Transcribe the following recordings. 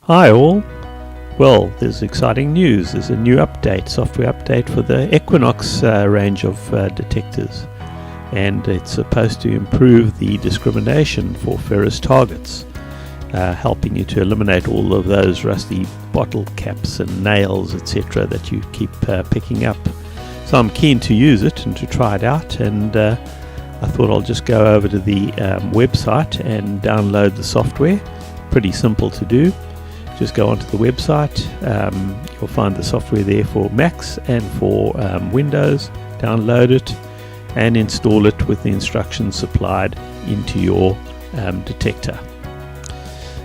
Hi all. Well, there's exciting news. There's a new software update for the Equinox range of detectors, and it's supposed to improve the discrimination for ferrous targets, helping you to eliminate all of those rusty bottle caps and nails, etc. that you keep picking up. So I'm keen to use it and to try it out, and I thought I'll just go over to the website and download the software. Pretty simple to do. Just go onto the website, you'll find the software there for Macs and for Windows. Download it and install it with the instructions supplied into your detector.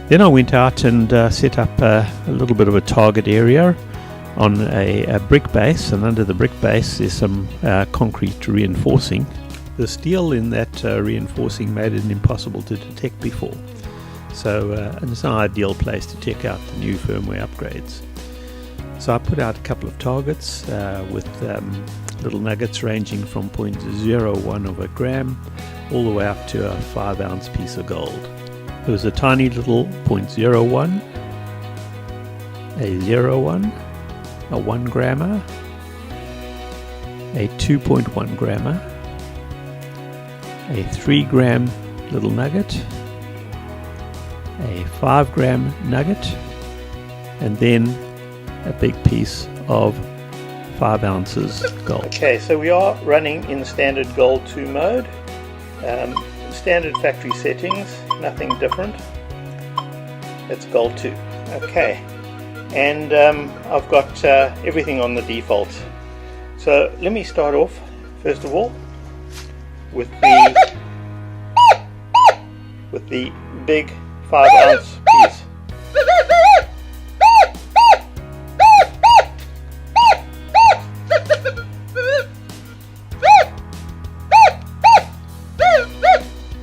Then I went out and set up a little bit of a target area on a brick base, and under the brick base there's some concrete reinforcing. The steel in that reinforcing made it impossible to detect before. So it's an ideal place to check out the new firmware upgrades. So I put out a couple of targets with little nuggets ranging from 0.01 of a gram all the way up to a 5-ounce piece of gold. There was a tiny little 0.01, a 0.1, a 1 grammer, a 2.1 grammer, a 3 gram little nugget, a 5 gram nugget, and then a big piece of 5 ounces gold. Okay, so we are running in standard gold 2 mode, standard factory settings, nothing different. It's gold 2. Okay, and I've got everything on the default. So let me start off first of all with the big 5-ounce piece.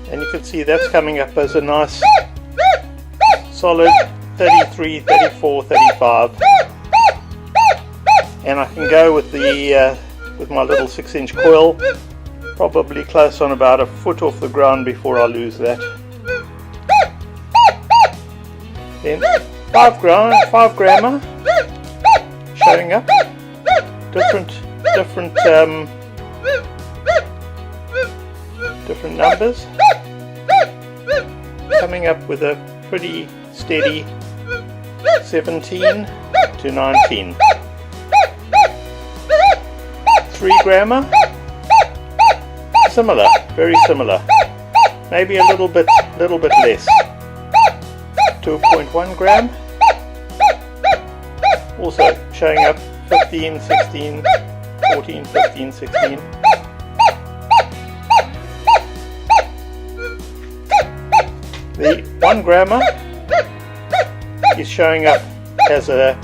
And you can see that's coming up as a nice solid 33, 34, 35. And I can go with the with my little 6-inch coil, probably close on about a foot off the ground before I lose that. Then 5 grammer showing up, different numbers, coming up with a pretty steady 17 to 19. 3 grammer, similar, very similar, maybe a little bit less. 2.1 gram, also showing up 15, 16, 14, 15, 16. The 1 grammer is showing up as a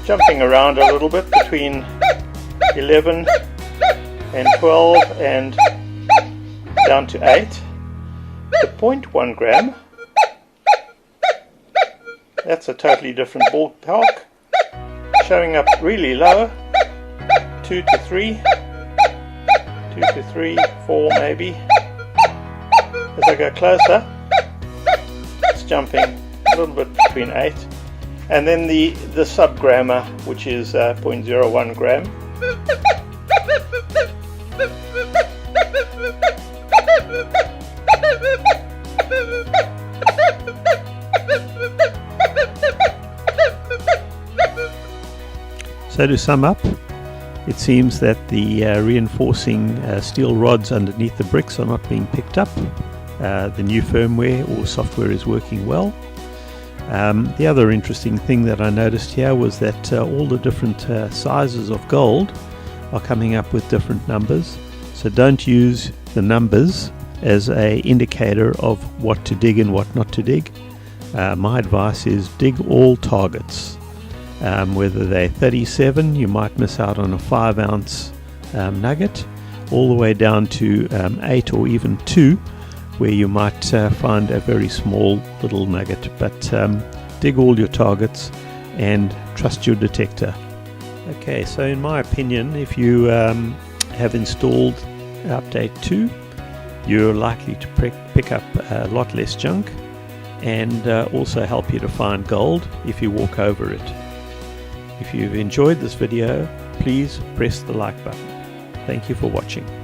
jumping around a little bit between 11 and 12 and down to 8. The 0.1 gram, that's a totally different ballpark, showing up really low, 2 to 3, 4 maybe. As I go closer, it's jumping a little bit between 8, and then the sub-grammer, which is 0.01 gram. So to sum up, it seems that the reinforcing steel rods underneath the bricks are not being picked up. The new firmware or software is working well. The other interesting thing that I noticed here was that all the different sizes of gold are coming up with different numbers. So don't use the numbers as an indicator of what to dig and what not to dig. My advice is dig all targets. Whether they're 37, you might miss out on a 5-ounce nugget, all the way down to 8 or even 2, where you might find a very small little nugget. But dig all your targets and trust your detector. Okay, so in my opinion, if you have installed Update 2, you're likely to pick up a lot less junk and also help you to find gold if you walk over it. If you've enjoyed this video, please press the like button. Thank you for watching.